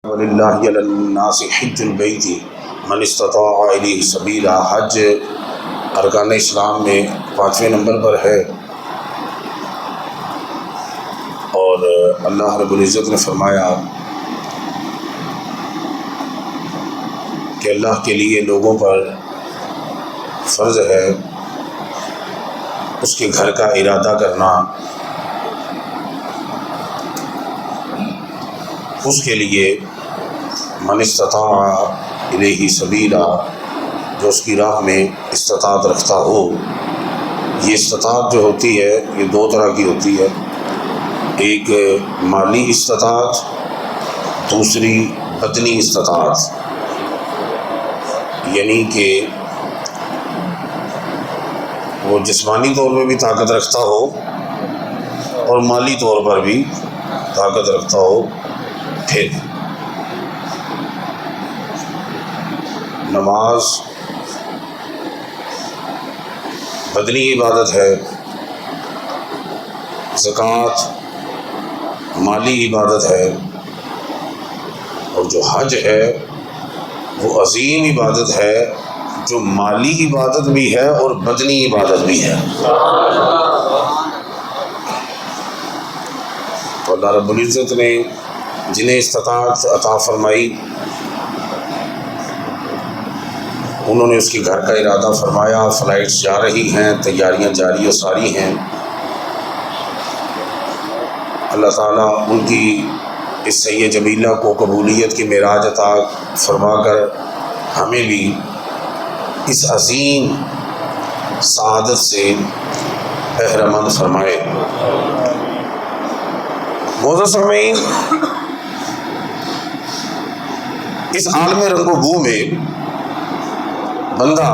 وللہ علی الناس حج البیت من استطاع الیہ سبیلا۔ حج ارکان اسلام میں 5ویں نمبر پر ہے، اور اللہ رب العزت نے فرمایا کہ اللہ کے لیے لوگوں پر فرض ہے اس کے گھر کا ارادہ کرنا، اس کے لیے من استطاع الیہ سبیلا، جو اس کی راہ میں استطاعت رکھتا ہو۔ یہ استطاعت جو ہوتی ہے یہ 2 طرح کی ہوتی ہے، ایک مالی استطاعت، دوسری بدنی استطاعت، یعنی کہ وہ جسمانی طور پہ بھی طاقت رکھتا ہو اور مالی طور پر بھی طاقت رکھتا ہو۔ پھر نماز بدنی عبادت ہے، زکوٰۃ مالی عبادت ہے، اور جو حج ہے وہ عظیم عبادت ہے جو مالی عبادت بھی ہے اور بدنی عبادت بھی ہے۔ تو اللہ رب العزت نے جنہیں استطاعت عطا فرمائی انہوں نے اس کے گھر کا ارادہ فرمایا، فلائٹس جا رہی ہیں، تیاریاں جاری و ساری ہیں۔ اللہ تعالیٰ ان کی اس سید جمیلہ کو قبولیت کی معراج عطا فرما کر ہمیں بھی اس عظیم سعادت سے بہرمند فرمائے۔ معزز سامعین، اس عالم رنگ و بو میں بندہ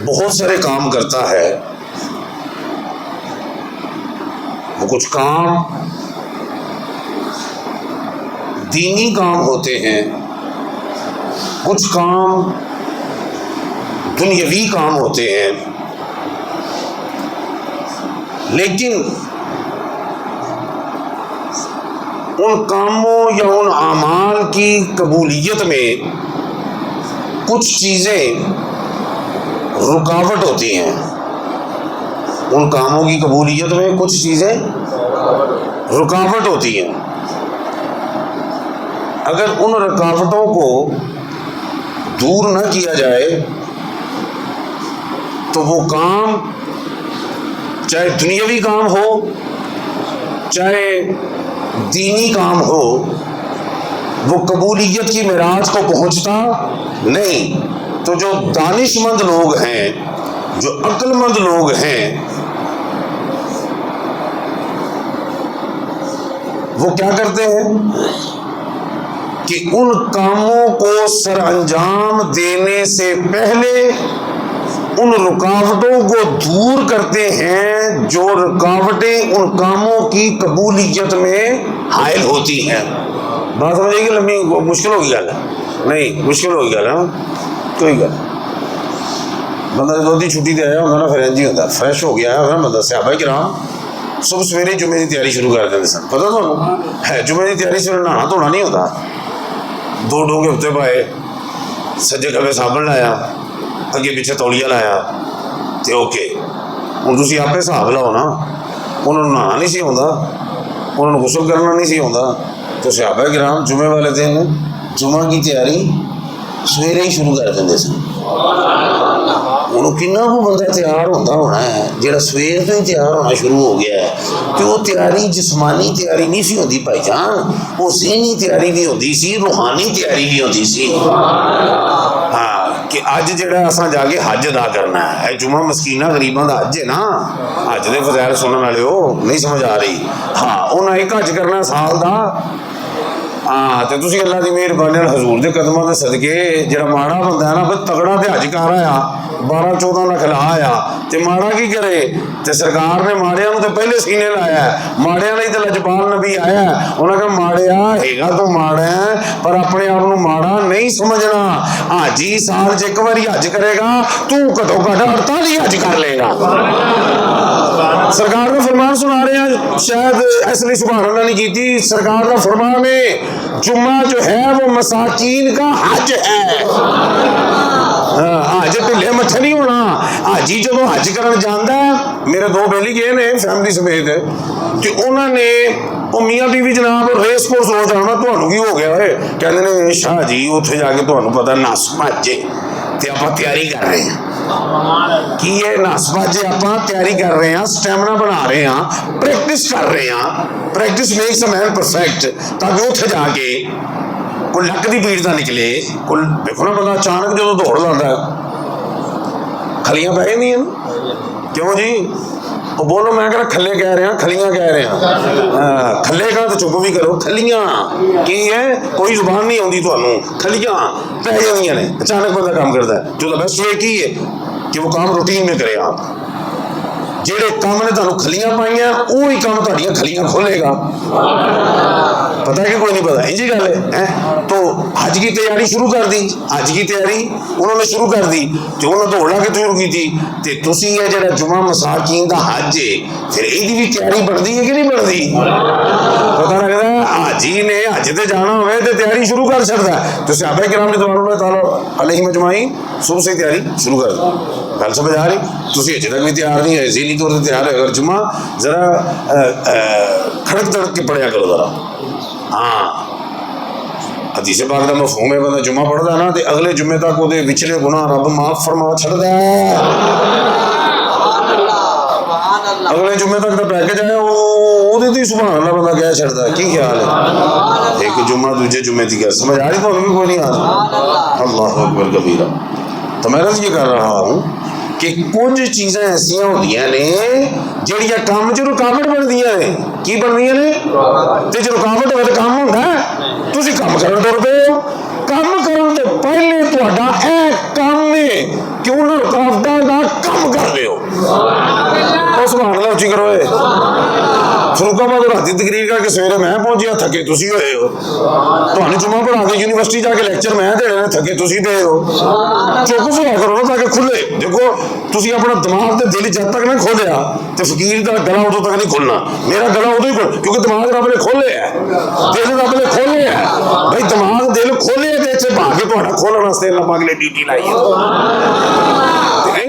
بہت سارے کام کرتا ہے۔ وہ کچھ کام دینی کام ہوتے ہیں، کچھ کام دنیاوی کام ہوتے ہیں، لیکن ان کاموں یا ان اعمال کی قبولیت میں کچھ چیزیں رکاوٹ ہوتی ہیں۔ ان کاموں کی قبولیت میں کچھ چیزیں رکاوٹ ہوتی ہیں۔ اگر ان رکاوٹوں کو دور نہ کیا جائے تو وہ کام، چاہے دنیاوی کام ہو چاہے دینی کام ہو، وہ قبولیت کی معراج کو پہنچتا نہیں۔ تو جو دانش مند لوگ ہیں، جو عقل مند لوگ ہیں، وہ کیا کرتے ہیں کہ ان کاموں کو سر انجام دینے سے پہلے ان رکاوٹوں کو دور کرتے ہیں جو رکاوٹیں ان کاموں کی قبولیت میں حائل ہوتی ہیں۔ بات سمجھے گی؟ لمبی مشکل ہوگی گل؟ نہیں مشکل ہوگی گل؟ کوئی گل بندہ دو دی چھٹی دے آیا ہوگا نا، پھر انجی ہوتا فریش ہو گیا ہے بندہ۔ صحابہ کرام صبح سویرے جمعے کی تیاری شروع کر دیتے سن، پتہ تمہیں ہے؟ جمعے کی تیاری سے نہانا دھونا نہیں ہوتا۔ 2 ڈونگے ہفتے پائے، سجے کھبے صابن لایا، اگے پیچھے تولیہ لایا، تے اوکے۔ ہوں تسی آپ حساب لاؤ نا، انہوں نے نہانا نہیں سی آتا، انہوں نے غسل کرنا نہیں سی آتا، تو صحابہ کرام جمعے والے دن جمعہ کی تیاری سویرے ہی شروع کر دیں سن۔ انہوں کنا کو بندہ تیار ہوتا ہونا ہے جہاں سویر تو ہی تیار ہونا شروع ہو گیا ہے، کہ وہ تیاری جسمانی تیاری نہیں سی ہوتی بھائی جان، وہ ذہنی تیاری بھی ہوتی سی، روحانی تیاری بھی ہوتی سی۔ ہاں، کہ اج جڑا اساں جا کے حج ادا کرنا ہے، جمعہ مسکینہ غریباں دا حج ہے نا، حج دے فضائل سنن والے ہو نہیں سمجھ آ رہی؟ ہاں، انہاں ایک حج کرنا سال دا۔ ہاں، تے تسی اللہ دی مہربانی نال حضور دے قدماں دے صدقے جڑا ماڑا بندہ ہے نا، پھر تگڑا تے حج کر آیا، 12-14 लाख ला आया तो माड़ा की करे, तो सरकार ने माड़िया तो पहले सीने लाया, माड़िया नहीं तो लजपाल नबी आया, उन्हें कहा माड़िया हैगा तो माड़ा है पर अपने आप को माड़ा नहीं समझना, हाजी साल च एक बार हज करेगा, तू घटो घट 48 हज कर लेगा। सरकार का फरमान सुना रहे हैं, शायद इसलिए सुभान अल्लाह नहीं की थी। सरकार का फरमान है जुम्मा जो है वो मसाकीन का हज है। हज ढिले मत्थे नहीं होना। हाजी जो हज करन जांदा है, मेरे 2 बेली गए ने फैमिली समेत, तो उन्होंने मियाँ बीवी जनाब रेस कोर्स हो जाना, तुहानू की हो गया है, कहते ने शाह जी उत्थे जाके तुहानू पता नस भज्जे ते आपां तैयारी कर रहे हैं कि ये नस भज्जे आपां तैयारी कर रहे हैं, स्टैमिना बना रहे हैं, प्रैक्टिस कर रहे हैं। Practice makes a man perfect, ताकि उत्थे जाके कोई लक की पीड़ ना निकले। कोई देखो ना बंदा अचानक जो दौड़ लाता है खलियां पै जांदियां, क्यों जी वो बोलो, मैं कह रहा खले कह रहे हैं, खलियां कह रहे हैं, खले का तो चुप भी करो, खलियां की है, कोई जुबान नहीं आती थानू, खलियां पै जांदियां ने। अचानक बंदा काम करता है, जो बेस्ट वे की है कि वो काम रूटीन में करे। आप जेड़े काम ने तुहानू खलियां पाइयां, वो ही काम तुहाडियां खलियां खोलेगा। पता है कि कोई नहीं पता, इंजी गल है। तो हज की तैयारी शुरू कर दी, हज की तैयारी उन्होंने शुरू कर दी, तो उन्होंने दौड़ ला के शुरू की थी। तो तुसी ये जेड़ा जुमा मसाकीन का हज है, फिर इसकी भी तैयारी बनती है कि नहीं बनती? पता लगता है हाजी ने हज से जाना हो तो तैयारी शुरू कर सकता है। तो सहाबा किराम रिज़वानुल्लाह ताला अलैहिम अजमाइन सुबह से तैयारी शुरू कर दी। गल समझ आ रही? तुसी अजे तक भी तैयार नहीं है, ज़हनी तौर पर तैयार है। अगर जुमा जरा खड़क तड़क के पढ़िया करो जरा। हाँ, हदीस पाक का मफहूम है, बंदा जुमा पढ़ता ना तो अगले जुम्मे तक वो विचले गुनाह रब माफ फरमा छड़दा है। अगले जुम्मे तक तो पैकेज आया वो सुभान अल्लाह बंदा कह छड़दा है। की ख्याल है? एक जुम्मा दूजे जुम्मे की गल समझ आ रही? तो भी कोई नहीं आ रहा। अल्लाह अकबर कबीरा। तो मैं ये कर रहा हूँ कि कुछ चीज़ें ऐसिया होंदियां ने जिहड़ियां काम च रुकावट बनदियां ने। की बनदियां ने? ते जो रुकावट होवे तो काम होंदा है? तुसीं काम करन तुर पे हो, काम करन तो पहले तुहाडा यह काम है कि उन्हां रुकावटां दा कम कर रहे हो। सुभान अल्लाह उच्ची करो। फरूकाबाद राती तकरीर करके सवेरे मैं पहुंचिया, थके तुसी होए हो। तुहानू जुम्मा पढ़ा के यूनिवर्सिटी जाके लेक्चर मैं देने, थके तुसी दे हो। चुप सुहा करो ना ताकि खुले। देखो तुसी अपना दिमाग ते दिल जब तक ना खोलिया तो फकीर का गला उदों तक नहीं खुलना। मेरा गला उदों ही खुल, क्योंकि दिमाग रब ने खोले है, दिल रब ने खोले है। भाई दिमाग दिल खोले तो इत्थे भागे तुहाडा खोलण वास्ते अल्लाह पाक ने ड्यूटी लाई है।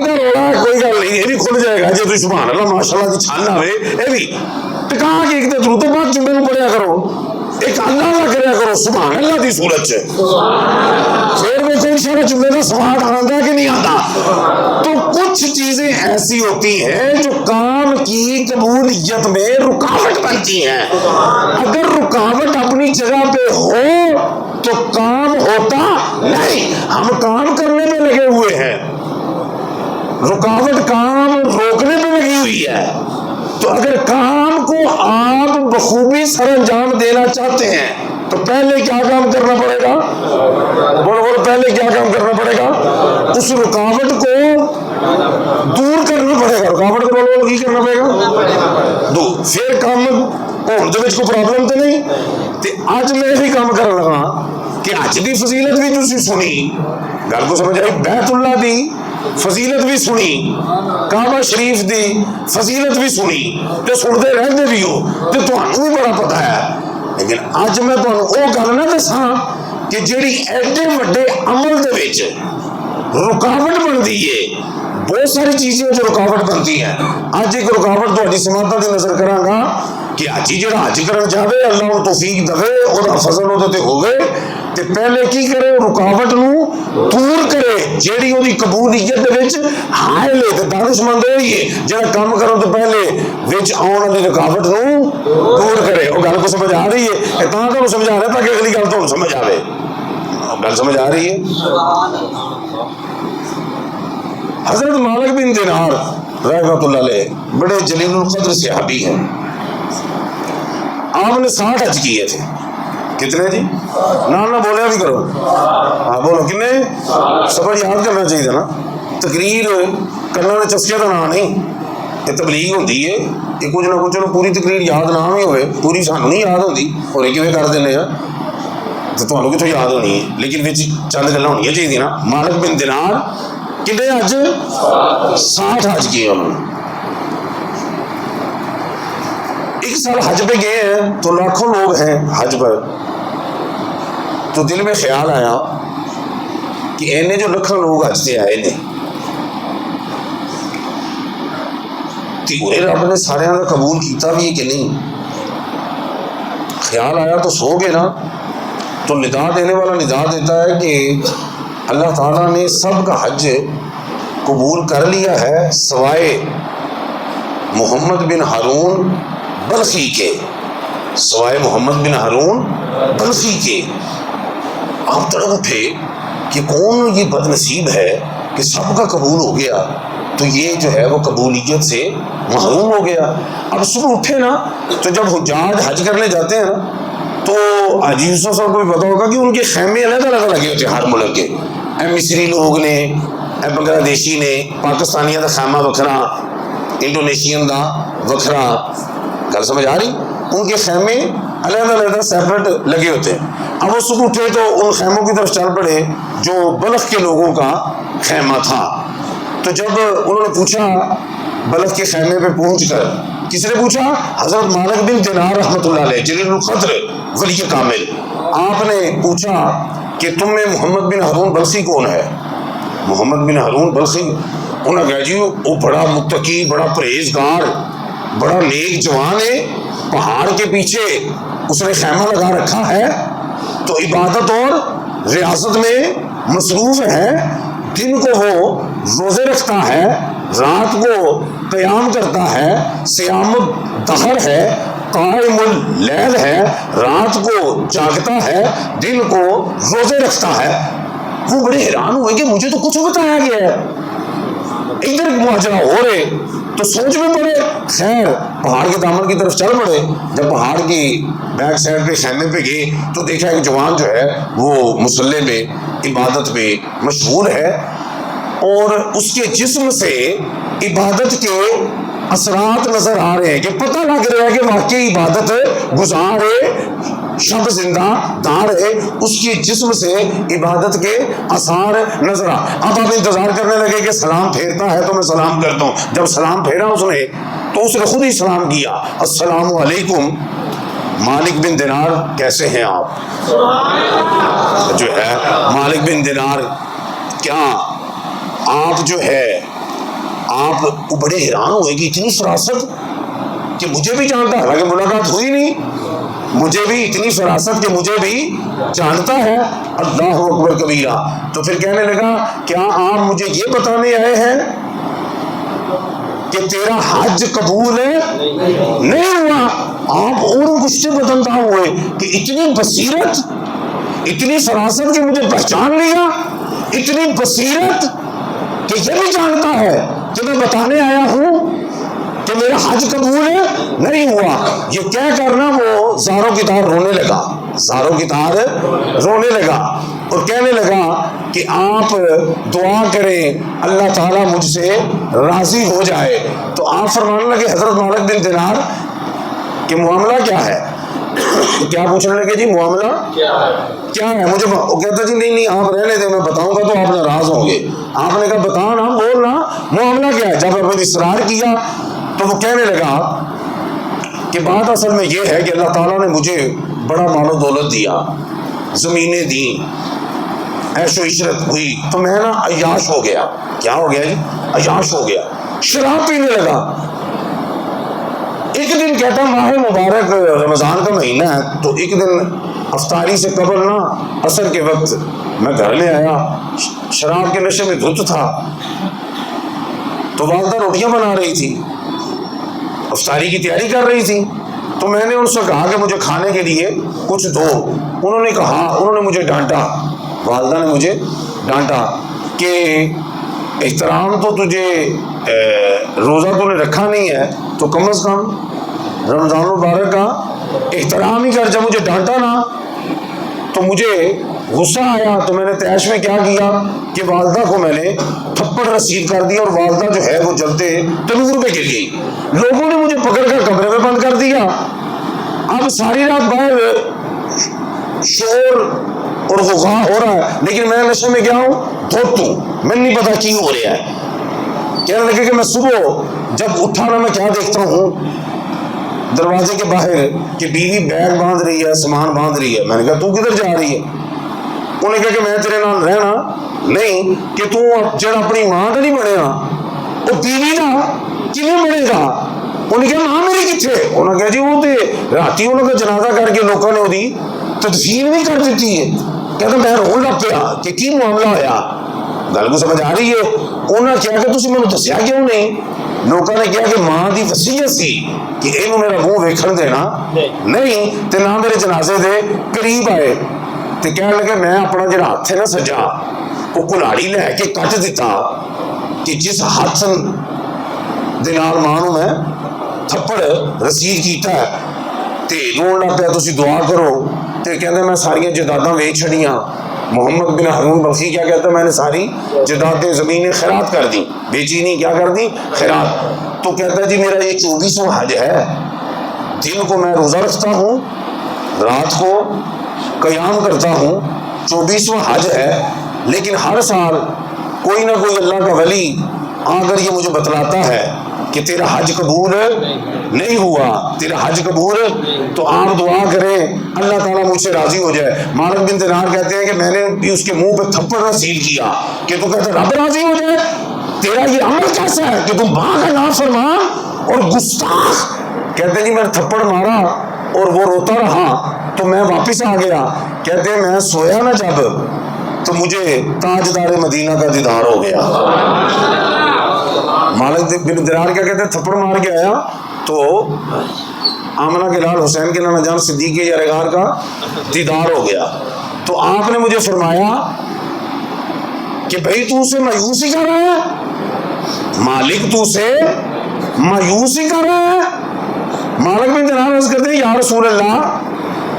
रोड़ा कोई गल नहीं, ये भी खुल जाएगा जो तुम सुभान अल्लाह माशाअल्लाह की छान आवे। ये भी टिका के एक तो तो बाद जुम्मे में पढ़िया करो, एक अल्लाह का करया करो सुभान अल्लाह की सूरत च। फिर वो कोई सारा जुम्मे का स्वाद आंदा कि नहीं आता? तो कुछ चीजें ऐसी होती हैं जो काम की कबूलियत में रुकावट बनती हैं। अगर रुकावट अपनी जगह पे हो तो काम होता नहीं। हम काम करने में लगे हुए हैं, रुकावट काम रोकने में लगी हुई है। तो अगर काम को आप बखूबी सर अंजाम देना चाहते हैं तो पहले क्या काम करना पड़ेगा? बोलो बोलो, पहले क्या काम करना पड़ेगा? उस रुकावट को दूर करना पड़ेगा। रुकावट को बोलो की करना पड़ेगा दूर। फिर काम होने दे कोई प्रॉब्लम तो नहीं। तो अज मैं भी काम कर लगा कि अज की फजीलत भी तुसीं सुनी, गल को समझ आई, बैतुल्ला दी फजीलत भी सुनी, काबा शरीफ की फजीलत भी सुनी, तो सुनते रहते भी हो, तो तुहानू भी बड़ा पता है। लेकिन अज मैं तुहानू वो गल ना दसा कि जिहड़ी एडे वड्डे अमल दे विच रुकावट बनती है। बहुत सारी चीजें जो रुकावट बनती है। अज एक रुकावट तुहाडी समातां दी नजर करांगा कि हाजी जिहड़ा हज करन जावे, अल्लाह नूं तौफीक देवे, ओहदा फजल ओहदे ते होवे, ते पहले की करे? रुकावट नूं दूर करे जिहड़ी ओहदी कबूलियत दे विच हायल है। ते दानिशमंद होई है जिहड़ा काम करन तो पहले विच आउण वाली रुकावट नूं दूर करे। वो गल को समझ आ रही है? तां तुहानूं समझा रहा ताकि अगली गल तुहानूं समझ आवे। गल समझ आ रही है? हजरत मालिक बिन दिनार रहमतुल्लाह अलैह बड़े जलीलुल कद्र सहाबी हैं। आपने 60 हज किए थे। कितने जी? ना ना बोलिया भी करो। हाँ बोलो, कितने? सब याद करना चाहिए ना। تقریر کرنا نے چسکے کا نام نہیں، یہ تبلیغ ہوتی ہے، یہ کچھ نہ کچھ چلو پوری تقریر یاد نہ بھی ہوئے، پوری سانوں نہیں یاد ہوتی اور یہ کیوں کر دینے ہیں تو تمہیں کتوں یاد ہونی ہے، لیکن چند گلیں ہونی چاہیے نا۔ مالک بن دینار کتنے حج 60 حج کیے انہوں نے، ایک سال حج پہ گئے ہیں تو لاکھوں لوگ ہیں حج پر، تو دل میں خیال آیا کہ اینے جو لکھوں لوگ حج سے آئے نے رب نے سارے کا قبول کیتا بھی ہے کہ نہیں؟ خیال آیا تو سو گئے نا، تو ندا دینے والا ندا دیتا ہے کہ اللہ تعالیٰ نے سب کا حج قبول کر لیا ہے سوائے محمد بن ہارون بلخی کے، سوائے محمد بن ہارون بلخی کے۔ آپ تڑپ اٹھے کہ کون یہ بد نصیب ہے کہ سب کا قبول ہو گیا تو یہ جو ہے وہ قبولیت سے محروم ہو گیا۔ اب صبح اٹھے نا تو جب حجاج حج کرنے جاتے ہیں نا تو حاجی یوسف صاحب کو بھی پتا ہوگا کہ ان کے خیمے الگ الگ لگے ہوتے ہیں ہر ملک کے، مصری لوگ نے، بنگلہ دیشی نے، پاکستانیوں کا خیمہ وکھرا، انڈونیشین کا وکھرا، گل سمجھ آ رہی؟ ان کے خیمے الگ الگ سیپریٹ لگے ہوتے ہیں۔ اب وہ صبح اٹھے تو ان خیموں کی طرف چل پڑے جو بلخ کے لوگوں کا خیمہ تھا۔ تو جب انہوں نے پوچھا بلخ کے خیمے پہ پہنچ کر، کس نے پوچھا؟ حضرت مالک بن دینار رحمۃ اللہ علیہ جلیل القدر ولی کامل، آپ نے پوچھا کہ تم میں محمد بن ہارون بلخی کون ہے؟ محمد بن ہارون بلخی؟ انہوں نے کہا جی وہ بڑا متقی، بڑا پرہیزگار، بڑا نیک جوان ہے، پہاڑ کے پیچھے اس نے خیمہ لگا رکھا ہے تو عبادت اور ریاست میں مصروف ہے، دن کو وہ روزے رکھتا ہے، رات کو قیام کرتا ہے، سیام الدہر ہے، قائم اللیل ہے، رات کو جاگتا ہے، دن کو روزے رکھتا ہے۔ وہ بڑے حیران ہوئے کہ مجھے تو کچھ بتایا گیا ہے، ادھر ماجرا ہو رہے تو سوچ میں پڑے۔ خیر پہاڑ کے دامن کی طرف چل پڑے، جب پہاڑ کی بیک سائڈ پہ خیمے پہ گئے تو دیکھا کہ جوان جو ہے وہ مصلی میں عبادت میں مشغول ہے اور اس کے جسم سے عبادت کے اثرات نظر آ رہے ہیں کہ پتہ لگ رہا ہے کہ واقعی عبادت گزار ہے، شب زندہ دار ہے، اس کے جسم سے عبادت کے اثار نظر آ۔ اب آپ انتظار کرنے لگے کہ سلام پھیرتا ہے تو میں سلام کرتا ہوں۔ جب سلام پھیرا اس نے تو اس نے خود ہی سلام کیا، السلام علیکم مالک بن دینار، کیسے ہیں آپ؟ جو ہے مالک بن دینار، کیا آپ جو ہے آپ بڑے حیران ہوئے کہ اتنی فراست کہ مجھے بھی جانتا ہے، حالانکہ ملاقات ہوئی نہیں، مجھے بھی اتنی فراست کہ مجھے بھی جانتا ہے، اللہ اکبر کبیرہ۔ تو پھر کہنے لگا کیا آپ مجھے یہ بتانے آئے ہیں کہ تیرا حج قبول نہیں ہوا؟ آپ اور کچھ سے بدلتا ہوئے کہ اتنی بصیرت، اتنی فراست کہ مجھے پہچان لیا، اتنی بصیرت کہ یہ بھی جانتا ہے کہ میں بتانے آیا ہوں کہ میرا حج قبول نہیں ہوا۔ یہ کہہ کرنا وہ زاروں کی طرح رونے لگا، زاروں کی طرح رونے لگا اور کہنے لگا کہ آپ دعا کریں اللہ تعالیٰ مجھ سے راضی ہو جائے۔ تو آپ فرمانے لگے حضرت مالک بن دینار کہ معاملہ کیا ہے؟ کیا پوچھنے لگے جی معاملہ کیا ہے؟ مجھے وہ کہتا جی نہیں آپ رہنے دیں، میں بتاؤں گا تو آپ ناراض ہوں گے۔ آپ نے کہا بتانا، بولنا، معاملہ کیا ہے؟ جب آپ نے اصرار کیا تو وہ کہنے لگا کہ بات اصل میں یہ ہے کہ اللہ تعالیٰ نے مجھے بڑا مال و دولت دیا، زمینیں دیں، عیش و عشرت ہوئی، تو میں نا عیاش ہو گیا۔ کیا ہو گیا جی؟ عیاش ہو گیا، شراب پینے لگا۔ ایک دن کہتا ماہ مبارک رمضان کا مہینہ ہے تو ایک دن افطاری سے قبل نا عصر کے وقت میں گھر میں آیا، شراب کے نشے میں دھت تھا، تو والدہ روٹیاں بنا رہی تھی، افطاری کی تیاری کر رہی تھی، تو میں نے ان سے کہا کہ مجھے کھانے کے لیے کچھ دو۔ انہوں نے کہا، انہوں نے مجھے ڈانٹا، والدہ نے مجھے ڈانٹا کہ احترام تو تجھے روزہ تو نے رکھا نہیں ہے تو کم از کم رمضان المبارک کا احترام ہی کر۔ جب مجھے ڈانٹا نا تو مجھے غصہ آیا تو میں نے تیش میں کیا کیا کہ والدہ کو میں نے تھپڑ رسید کر دیا، اور والدہ جو ہے وہ جلتے تنور پہ گر گئی۔ لوگوں نے مجھے پکڑ کر کمرے میں بند کر دیا۔ اب ساری رات باہر شور اور غوغا ہو رہا ہے، لیکن میں نشے میں کیا ہوں، دھوتوں، میں نہیں پتا کی ہو رہا ہے۔ کہنے لگے کہ میں صبح جب اٹھا نا میں کیا دیکھتا ہوں دروازے کے باہر کہ بیوی بیگ باندھ رہی ہے، سامان باندھ رہی ہے۔ میں نے کہا تو کدھر جا رہی ہے؟ انہوں نے کہا کہ میں تیرے نال رہنا نہیں، کہ تو جڑا اپنی ماں کا نہیں بنے گا وہ بیوی کا کیوں بنے گا؟ انہوں نے کہا ماں میری کتنے؟ انہوں نے کہا جی وہ تو راتی انہوں کا جنازہ کر کے لوگوں نے وہی تدفین بھی کر دیتی ہے۔ کہتا میں رون لگ پیا کہ کی معاملہ ہوا، گل کو سمجھ آ رہی ہے؟ انہوں نے کیا کہ تسی مینوں دسیا کیوں نہیں؟ لوگوں نے کہا کہ ماں دی وصیت سی کہ اینوں میرا منہ ویکھن دینا نہیں، تے نہ میرے جنازے دے قریب آئے۔ تے کہنے لگے میں اپنا جڑا ہاتھ ہے نا سجا وہ کلاڑی لے کے کٹ دیتا کہ جس ہاتھ دے نال ماں نوں میں تھپڑ رسید کیتا ہے، تے رون لگ پیا تسی دعا کرو۔ تے کہندے میں ساری جائیداداں ویچ چھڑیاں۔ محمد بن ہارون بلخی کیا کہتا ہے میں نے ساری جائیدادیں زمینیں خیرات کر دی، بیچی نہیں، کیا کر دی؟ خیرات۔ تو کہتا ہے جی میرا یہ 24واں حج ہے، دن کو میں روزہ رکھتا ہوں، رات کو قیام کرتا ہوں، 24واں حج ہے، لیکن ہر سال کوئی نہ کوئی اللہ کا ولی اگر یہ مجھے بتلاتا ہے کہ تیرا حج قبول نہیں ہوا، تیرا حج قبول، تو آپ دعا کریں اللہ تعالیٰ مجھ سے راضی ہو جائے۔ مالک بن دینار کہتے ہیں کہ میں نے بھی اس کے منہ پہ تھپڑ رسید کیا کہ تو کہتے رب راضی ہو جائے، تیرا یہ عمل کیسا ہے کہ تم ماں کا نافرمان اور گستاخ۔ کہتے ہیں جی میں نے تھپڑ مارا اور وہ روتا رہا تو میں واپس آ گیا۔ کہتے ہیں میں سویا نا جب تو مجھے تاجدار مدینہ کا دیدار ہو گیا۔ مالک بن دینار کیا کہتے ہیں تھپڑ مار کے آیا تو آمنہ کے لال حسین کے نانا جان صدیق یارغار کا دیدار ہو گیا۔ تو آپ نے مجھے فرمایا کہ بھائی تو اسے مایوس ہی کر رہا ہے، مالک تو اسے مایوس ہی کر رہا ہے۔ مالک بن دینار عرض کرتے ہیں یا رسول اللہ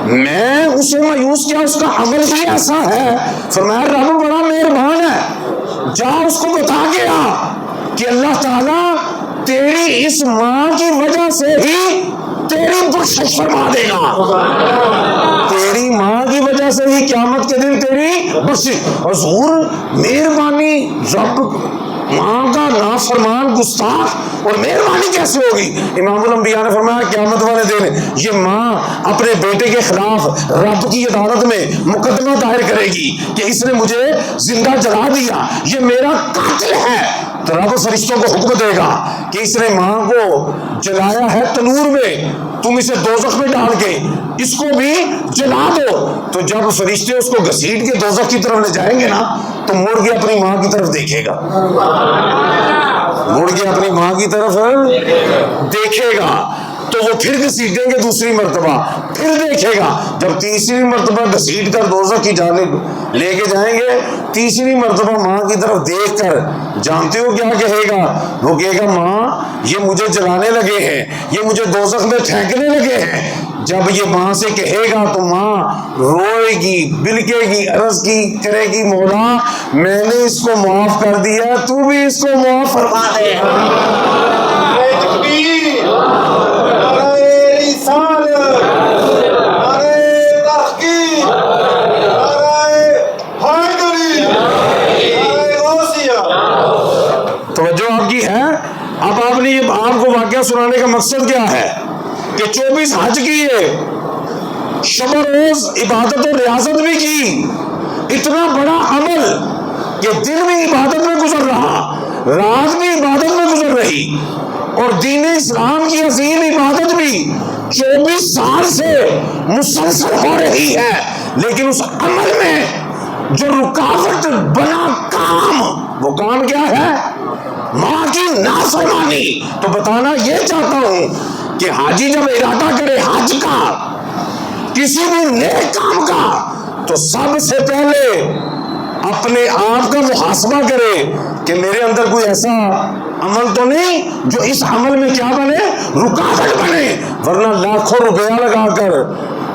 میں اسے مایوس کیا، اس کا عمل ہی ایسا ہے۔ فرمایا رب بڑا مہربان ہے، جا اس کو بتا کے آ کہ اللہ تعالیٰ تیری اس ماں کی وجہ سے ہی تیری بخشش فرما دے گا، تیری ماں کی وجہ سے ہی قیامت کے دن تیری بخشش۔ حضور مہربانی، رب ماں کا نافرمان گستاخ اور مہربانی کیسے ہوگی؟ امام الانبیاء نے فرمایا قیامت والے دن یہ ماں اپنے بیٹے کے خلاف رب کی عدالت میں مقدمہ دائر کرے گی کہ اس نے مجھے زندہ جلا دیا، یہ میرا قاتل ہے۔ تو رب فرشتوں کو حکم دے گا کہ اس نے ماں کو جلایا ہے تنور میں، تم اسے دوزخ میں ڈال کے اس کو بھی جلا دو۔ تو جب فرشتے اس کو گھسیٹ کے دوزخ کی طرف لے جائیں گے نا تو مڑ کے اپنی ماں کی طرف دیکھے گا، مڑ کے اپنی ماں کی طرف دیکھے گا تو وہ پھر گھسیٹیں گے دوسری مرتبہ، پھر دیکھے گا، جب تیسری مرتبہ گھسیٹ کر دوزخ کی جانب لے کے جائیں گے، تیسری مرتبہ ماں کی طرف دیکھ کر جانتے ہو کیا کہے گا؟ وہ کہے گا ماں یہ مجھے جلانے لگے ہیں، یہ مجھے دوزخ میں پھینکنے لگے ہیں۔ جب یہ ماں سے کہے گا تو ماں روئے گی، بلکے گی، عرض کی کرے گی مولا میں نے اس کو معاف کر دیا، تو بھی اس کو معاف فرما دے۔ توجہ آپ کی ہے؟ اب آپ نے یہ آپ کو واقعہ سنانے کا مقصد کیا ہے کہ 24 حج کیے، شب و روز عبادت و ریاضت بھی کی، اتنا بڑا عمل کہ دن بھی عبادت میں گزر رہا، رات بھی عبادت میں گزر رہی، اور دین اسلام کی عظیم عبادت بھی 24 سال سے مسلسل ہو رہی ہے، لیکن اس عمل میں جو رکاوٹ بنا کام، وہ کام کیا ہے؟ ماں کی نافرمانی۔ تو بتانا یہ چاہتا ہوں کہ حاجی جب ارادہ کرے حج کا، کسی بھی نیک کام کا، تو سب سے پہلے اپنے آپ کا محاسبہ کرے کہ میرے اندر کوئی ایسا عمل تو نہیں جو اس عمل میں کیا بنے؟ رکاوٹ بنے، ورنہ لاکھوں روپیہ لگا کر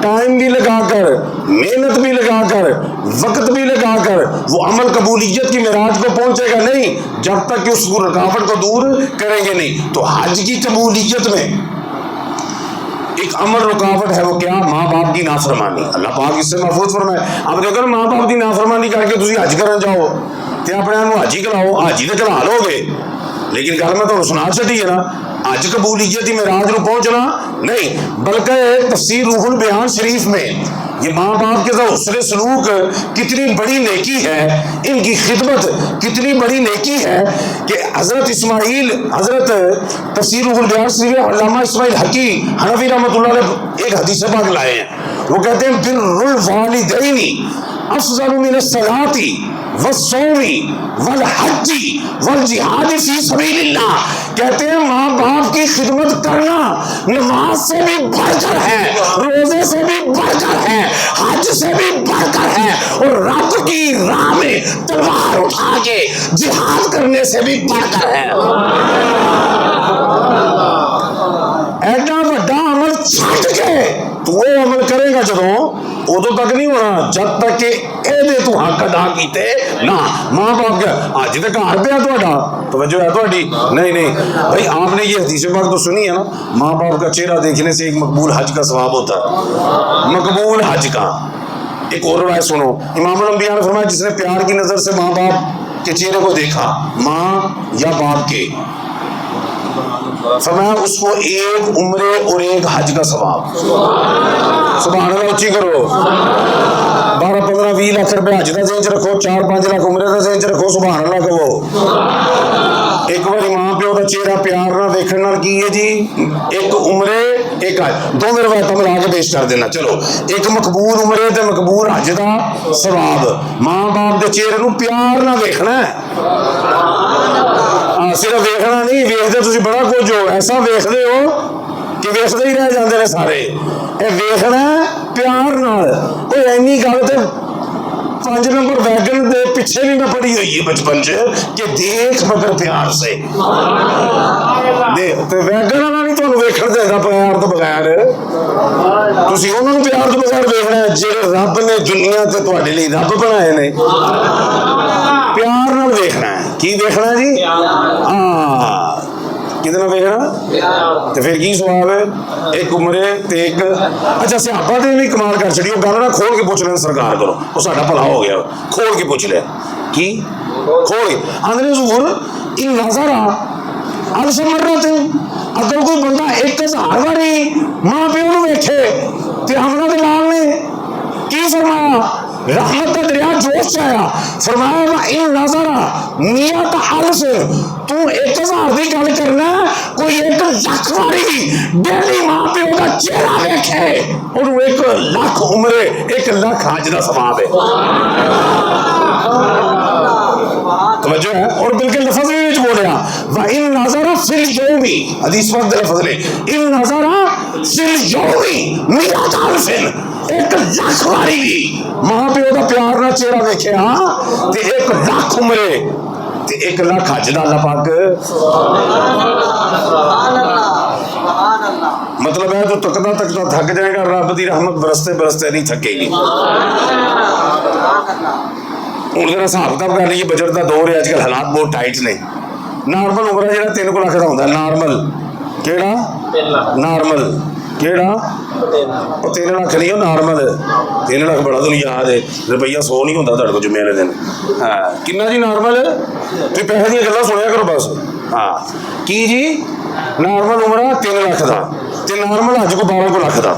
टाइम भी लगाकर, मेहनत भी लगाकर, वक्त भी लगाकर वो अमल कबूलियत की मेराज को पहुंचेगा नहीं जब तक कि उस रुकावट को दूर करेंगे नहीं। तो हज की कबूलियत में एक अमल रुकावट है, वो क्या? माँ बाप की नाफरमानी। अल्लाह पाक इससे महफूज फरमाए। अब देखो माँ बाप की नाफरमानी करके तुम हज करन जाओ तो अपने आप हाजी कलाओ, हाजी तो कला लोगे, लेकिन गल मैं तो सुना छड़ी है ना, अज कबूलियत मेराज में पहुंचना नहीं, बल्कि तफसीर रूहुल बयान शरीफ में ये माँ बाप के साथ हुस्न सलूक कितनी बड़ी नेकी है, इनकी खिदमत कितनी बड़ी नेकी है कि हज़रत इस्माइल, हज़रत तफसीर रूहुल बयान शरीफ अल्लामा इस्माइल हकी हनफी रहमतुल्लाह अलैह एक हदीस पाक लाए हैं। वो कहते हैं बिर्रुल वालिदैनी अफज़लु मिनस सलाती वस्सौमी वल हज्जी वल जिहादी फी सबीलिल्लाह। कहते हैं माँ बाप की खिदमत करना नमाज से भी बढ़कर है, रोजे से भी बढ़कर है, हज से भी बढ़कर है, और रब की राह में तलवार उठा के जिहाद करने से भी बढ़कर है। ऐसा बड़ा अमल छड़ के तू वो अमल करेगा जदों, उदों तक नहीं होना जब तक कि ਇਹਦੇ तू हक अदा कीते ना। माँ बाप का अज तक घर पे थोड़ा तवज्जो है थोड़ी? नहीं नहीं भाई, आपने ये हदीस पाक तो सुनी है ना, माँ बाप का चेहरा देखने से एक मकबूल हज का सवाब होता है। मकबूल हज का एक और रवायत सुनो, इमामुल अंबिया ने फरमाया जिसने प्यार की नजर से माँ बाप के चेहरे को देखा, माँ या बाप के, फरमाया उसको एक उम्रे और एक हज का सवाब। सुभान अल्लाह, उच्ची करो। 12-15-20 लाख रुपए हज का जेन च रखो, 4-5 लाख उम्रे का जेन च रखो, सुभान अल्लाह कहो। एक बार मां प्यो का चेहरा प्यार ना देखने नाल की है जी, एक उम्रे एक हज, दोनों रवायतां मिला के पेश कर देना। चलो, एक मकबूल उम्रे ते मकबूल हज का सवाब। मां बाप के चेहरे नूं प्यार ना देखना है, सिर्फ देखना नहीं, वेखते तुसीं बड़ा कुछ हो, ऐसा वेखते हो कि वेखते ही रह जाते हैं सारे। ये वेखना प्यार नाल। कोई इन्नी गल ते 5 नंबर वैगन के पिछे भी मैं पढ़ी हुई है बचपन च कि देख मगर प्यार से देख, तो वैगन वाला नहीं तुहानूं वेखण देगा प्यार तो बगैर, तुसीं उन्हां नूं प्यार तो बगैर वेखना है जिहड़े रब ने दुनिया ते तुहाडे लई रब बनाए ने। प्यार नाल वेखना है। की वेखना जी? कितना वेखना तो फिर की सवाब है? एक उम्रे ते एक। अच्छा, सियापा ने भी कमाल कर छड़ी, गल ना खोल के पूछ लें सरकार करो, वो साडा भला हो गया, खोल के पूछ लिया। की खोल के आंदे हुजूर इन नज़रा अल समरत, अगर कोई बंदा 1000 बारी मां प्यो नूं वेखे ते हमला दे नाल ने की फरमाया? रहमत का दरिया जोश आया, फरमाया इन नज़रा नियत हल से तू 1000 की गल करना, कोई 1 लाख बारी डेली मां प्यो का चेहरा देखे और 1 लाख उम्रे 1 लाख हज का सवाब है। तवज्जो है? और बिल्कुल लफ्ज़ भी विच बोलिया व इन नज़रा फिल यौमी, हदीस पाक दे लफ्ज़ ने इन नज़रा फिल यौमी नियत हल से 1 लाख बारी भी मां प्यो का प्यार ना चेहरा देखिया ते 1 लाख उम्रे ते 1 लाख हज दा अल्लाह पाक। मतलब है तो तकदा तकदा थक जाएगा, रब की रहमत बरसते बरसते नहीं थकेगी। हूँ जरा हिसाब किताब कर लीजिए, बजट का दौर है, अजकल हालात बहुत टाइट ने। नॉर्मल उम्र है जो 3 लाख का होता है, नॉर्मल केड़ा? नॉर्मल केड़ा? 3 लाख नहीं हो, नॉर्मल 3 लाख बड़ा तुम याद है, रुपया 100 नहीं होता तुहाडे कोल जुम्मे वाले दिन। हाँ किन्ना जी नॉर्मल? तुम पैसे दी गल्लां सुनिया करो बस। हाँ की जी? नॉर्मल उम्र 3 लाख का, तो नॉर्मल अज को 12 लाख का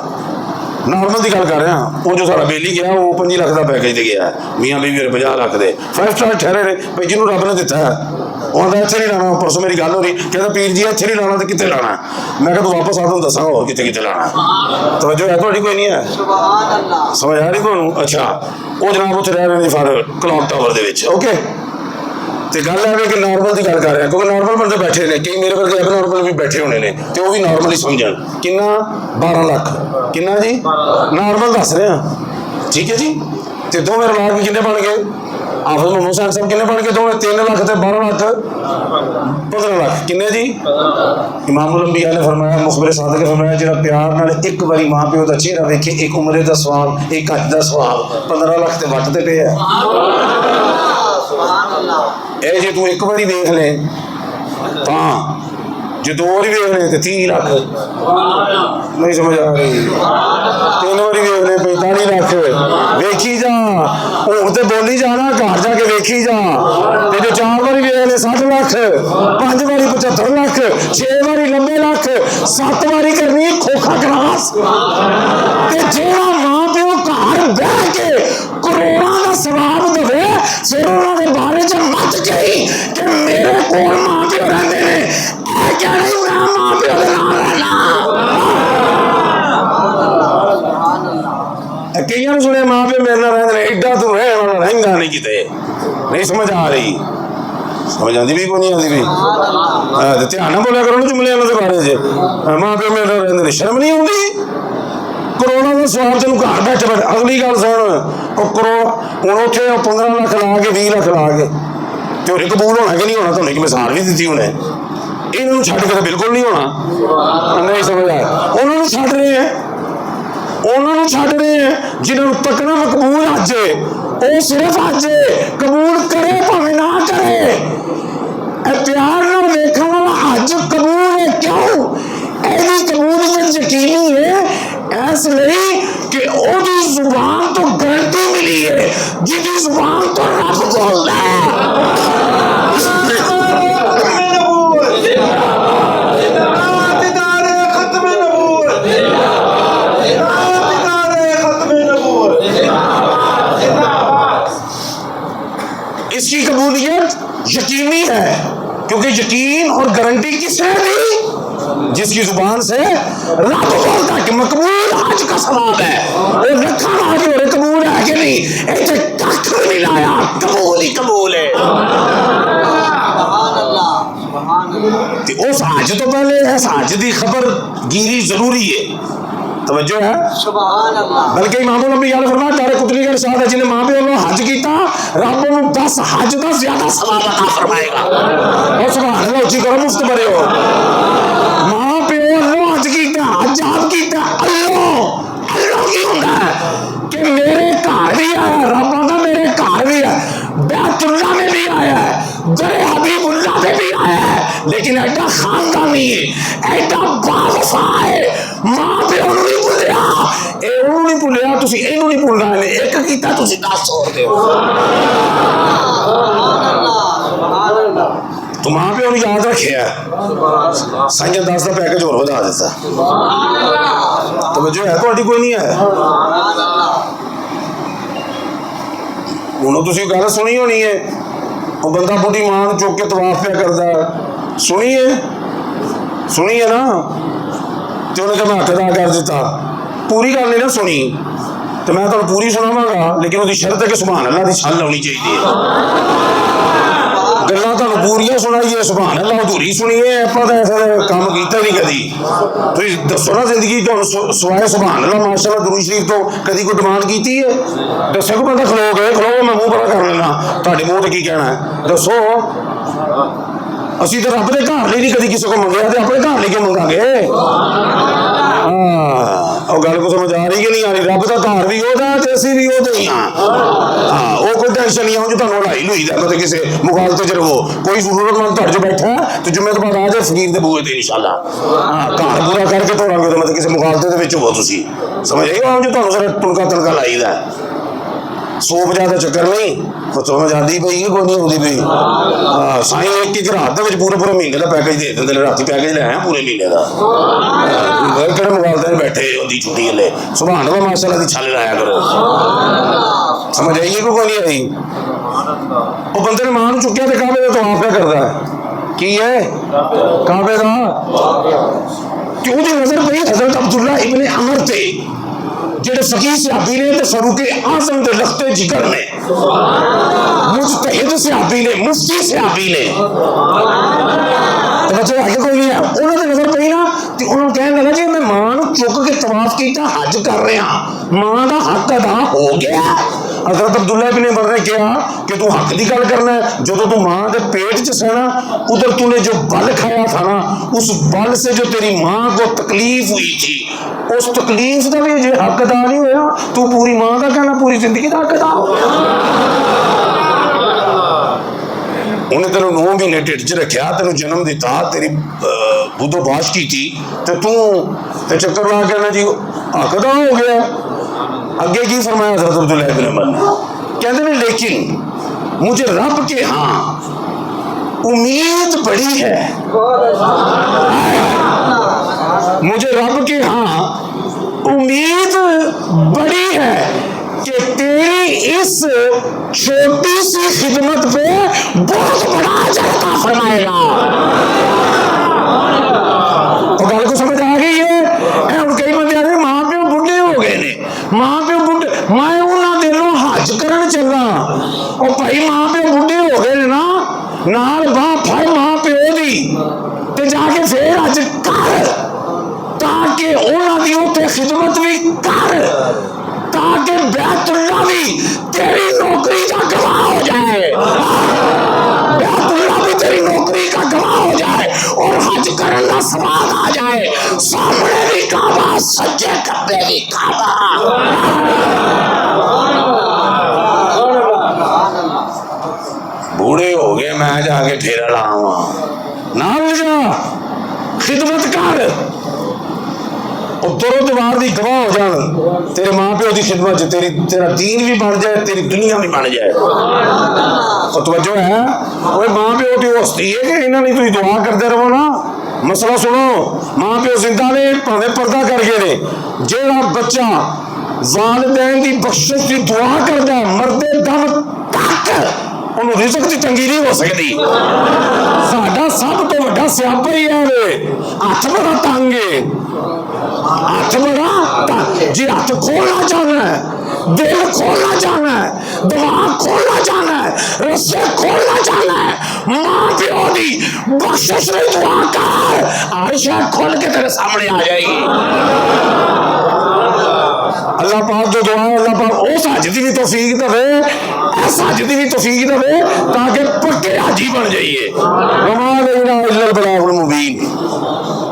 नॉर्मल की गल कर रहा। वो जो सारा बेली गया वो 25 लाख का पैकेज दे गया, मियाँ बीवी 50 लाख के 5 स्टार ठहरे ने भाई, जिन्होंने रब ने दिता है उन्होंने इतने नहीं लाना। परसों मेरी गल हो रही, कहता पीर जी इतने नहीं लाना तो कितने लाना है? मैं तू वापस आ दसा और कितने कितने लाना है। तो जो है थोड़ी कोई नहीं है, समझ आ रही तुहानूं? अच्छा, वो जनाब उत्थे रह रहे हैं फादर क्लॉक टावर के। ओके, तो गल है कि नॉर्मल की गल कर रहे हैं, क्योंकि नॉर्मल बंदे बैठे ने, कई मेरे वर्गे अब नॉर्मल भी बैठे होने ने, तो वो भी नॉर्मल ही समझ। किन्ना? 12 लाख। किन्ना जी? नॉर्मल दस रहे हैं, ठीक है जी। तो 2 मेरे लाख किन्ने बन गए? हाफिज मोहम्मद हुसैन साहब किन्ने बन के दो 3 लाख ते 12 लाख 15 लाख किन्ने जी। इमामुल अंबिया ने फरमाया, मुखबिर सादिक ने फरमाया, जो प्यार नाल एक बारी मां प्यो का चेहरा वेखे, एक उम्रे का सवाब, एक हज का सवाब, 15 लाख ते वटते पे है। ए जे तू एक बारी देख ले तां, जो 2 बारी देख ले तो 30 लाख, नहीं समझ आ रही, 3 बारी देख ले 45 लाख, वेखी जा हूं तो बोली जाना, घर जाके वेखी जा। जो 4 बारी देख ले 60 लाख, 5 बारी 75 लाख, 6 बारी 90 लाख, 7 बारी करनी खोखा क्लास। जेड़ा मां प्यो घर बह के करोड़ों का सवाब दे, फिर उन्होंने बारे च मत कही कि मेरे को मां प्यो रहते हैं, क्या नहीं मैं मां प्यो के नाल रहना। कई सुने मां प्यो मेरे नाल रहते हैं, एडा तू रहंगा नहीं किते, नहीं समझ आ रही, समझ आती भी को नहीं आती भी, ध्यान ना बोलिया करो ना जुमले इन्होंने बारे च, मां प्यो मेरे नाल रहते हैं, शर्म नहीं आती। करोड़ों का सवाब तेन घर बैठे बैठे। अगली गल सुन, करोड़ हूँ उठे 15 लाख ला के 20 लाख ला के तो होरे कबूल होना कि नहीं होना, तुमने एक मिसाल भी दी उन्हें, इन्होंने छड़ के तो बिल्कुल नहीं होना, नहीं समझ आया। उन्होंने छड़ रहे हैं, उन्होंने छड़ रहे हैं जिन्होंने तकना मकबूल अज वो सिर्फ अज कबूल करे भावे ना करे, प्यार नाल देखने वाला अज कबूल है। क्यों ऐसी कबूलियत यकीनी है, इसलिए कि ओदी जुबान तो गारंटी मिली है, जिसकी जुबान तो रब बोलता है। इसकी कबूलियत यकीनी है, क्योंकि यकीन और गारंटी किसने दी? जिसकी जुबान से रब बोलता कि मकबूल आज का सवाब है, और रखा आज और कबूल है कि नहीं, ऐसे कख नहीं लाया, कबूल ही कबूल है। उस हज तो पहले इस हज की खबर गिरी जरूरी है, तवज्जो है। बल्कि इमामुल अंबिया ने फरमाया, तारे कुतली के साथ है, जिन्हें मां प्यो ने हज किया, रब उन्हें 10 हज का ज्यादा सवाब अता फरमाएगा। और सुभान अल्लाह, उच्ची करो, मुफ्त भरे हो। मां प्यो ने हज किया, हज आप किया, अल्लाह की होता है कि मेरे घर भी आया, रब का मेरे घर भी है, बैतुल्लाह में भी आया है, दरे हबीबुल्लाह में भी आया है, लेकिन ऐसा खानदानी है, ऐसा बावफा है, मां प्यो नहीं भुलिया, एनू नहीं भुलिया, तुसी एनू नहीं भुलना, है एक कीता तुसी 10 छोड़ दो। तो मां प्यो ने याद रखिया, साइया 10 का पैकेज और बढ़ा दिता, तो जो है थोड़ी कोई नहीं है। हूँ तुसी गल सुनी होनी है, वो बंदा बुढ़ी मां चुक के तवाफ पे करता, सुनी है ना, तो उन्हें मैं हक अदा कर दिता, पूरी गल नहीं ना सुनी, तो मैं तुम पूरी सुनावागा, लेकिन वो शर्त है कि सुभान अल्लाह की छल होनी चाहिए। गल्लां तुहानूं पूरियां सुनाइए, सुभान अल्लाह अधूरी सुनीए, आपां तां ऐसा काम कीता नहीं कदी। तुसीं दस्सो ना जिंदगी तुहानूं सवाए सुभान अल्लाह माशाअल्लाह दुरूद शरीफ तो कदी कोई डिमांड कीती है? दस्सो कि बंदा खलो गए, खलो मैं मूँह बड़ा कर लेना, तुहाडे मूँह ते की कहना है दस्सो। असीं तो रब दे घर लिए नहीं कदी किसी को मंगया, तो अपने घर लिए क्यों मंगांगे? और गल को समझ आ रही कि नहीं आ रही? रब का घर भी ओदा ते असीं भी ओदे ही हाँ, वो कोई टेंशन नहीं है जो तुहानूं हलाई लुई दा मतलब किसी मुखालते च रहो, कोई जरूरतमंद तुहाडे च बैठा है तो जुम्मे तो बाद आ जाए फकीर दे बूहे ते इंशाअल्लाह, हाँ घर पूरा करके तोड़ांगे, तो मतलब किसी मुखालते दे विच होवो तुसीं, समझ आई जो तुहानूं सारा टुनका तनका लाई दा 150 का चक्कर नहीं, तो समझ आती पई कि कोई नहीं आती पई। हाँ साईं एक रात के पूरे महीने का पैकेज दे देंगे, राती पैकेज ले आया पूरे महीने का, किहड़े मुखालते बैठे ओदी छुट्टी ले, सुभान अल्लाह माशाअल्लाह दी छल लाया करो, समझ आई कि कोई नहीं आई? वो बंदे ने मां चुक्या तो काबे का तवाफ क्या करता है, की है काबे का, क्यों दी नजर पई हजरत अब्दुल्ला इब्ने अमर थे, जेड़े फकीर सहाबी ने, फारूक आजम के लखते जिगर ने, मुजतहिद सहाबी ने, मुफ्ती सहाबी ने, तो बच्चे आगे कोई नहीं है, उन्होंने नजर पई ना, तो उन्होंने कहने लगा जी मैं मां चुक के तवाफ किया, हज कर रहा, मां का हक अदा हो गया, حضرت عبداللہ بن عمر نے کہا کہ تو حق کی گل کرنا ہے، جو تو ماں کے پیٹ چ سہنا ادھر تو نے جو بل کھایا تھا نا، اس بل سے جو تیری ماں کو تکلیف ہوئی تھی، اس تکلیف کا بھی جو حق ادا نہیں ہوا، تو پوری ماں کا کہنا پوری زندگی کا حق ادا ہو گیا۔ انہیں تینوں 9 مہینے ڈھڈ چ رکھیا، تینوں جنم دیتا، تیری بدو باش کی تھی، تے چکر لا کہنا جی حق ادا ہو گیا۔ اگے کی فرمایا حضرت عبداللہ بن عمر نے، کہتے ہیں لیکن مجھے رب کے ہاں امید بڑی ہے، مجھے رب کے ہاں امید بڑی ہے کہ تیری اس چھوٹی سی خدمت پہ بہت بڑا اجر عطا فرمائے گا۔ تو گل کو سمجھ آ گئی ہے؟ ہوں کئی بندے آتے ماں پیو بڈھے ہو گئے نے، ماں پیو بڈھے، میں انہوں دلوں حج کرن چلا، اور بھائی ماں پیو بڈھے ہو گئے نا، نال باہ پھڑ ماں پیو دی تے جا کے پھر حج کر، تاکہ انہوں دی اتنے خدمت بھی کر، تاکہ بیت اللہ بھی تیری نوکری کا گواہ ہو جائے، بیت اللہ بھی تیری نوکری کا گواہ ہو جائے، اور حج کرنے کا ثواب آ جائے، سامنے بھی کعبہ سجے کبے بھی کعبہ۔ بوڑھے ہو گئے میں جا کے ٹھیرا لاواں، نہ جا خدمت کر، اترو دوار دی گواہ ہو جان، تیرے ماں پیو دی خدمت تیرا دین بھی بن جائے، تیری دنیا بھی بن جائے۔ تو توجہ ہے، وہ ماں پیو کی ہستی ہے کہ انہوں نے تھی دعا کرتے رہو نا۔ مسئلہ سنو، ماں پیو زندہ نے پاوے پردہ کر کے نے، جیڑا بچہ والدین دی بخشش کی دعا کرتا ہے مردے دم تک انہوں رزق کی تنگی نہیں ہو سکتی۔ ساڈا سب تو بڑا سیاپا ہی ہے، ہاتھ بڑا تنگ ہے، ہاتھ بڑا جی، ہاتھ کھولنا چاہنا ہے، دل کھولنا چاہنا ہے، دماغ کھولنا چاہنا ہے، رسے کھولنا چاہنا ہے، ماں پیو دی بخشش نہیں دعا کر، ہر شے کھول کے تیرے سامنے آ جائے گی۔ اللہ پاک جو دعا ہے، اللہ پاک اس حج دی بھی توفیق دے، ایسا حج دی بھی توفیق دے تاکہ پکے حاجی بن جائیے۔ وما علینا الا البلاغ المبین۔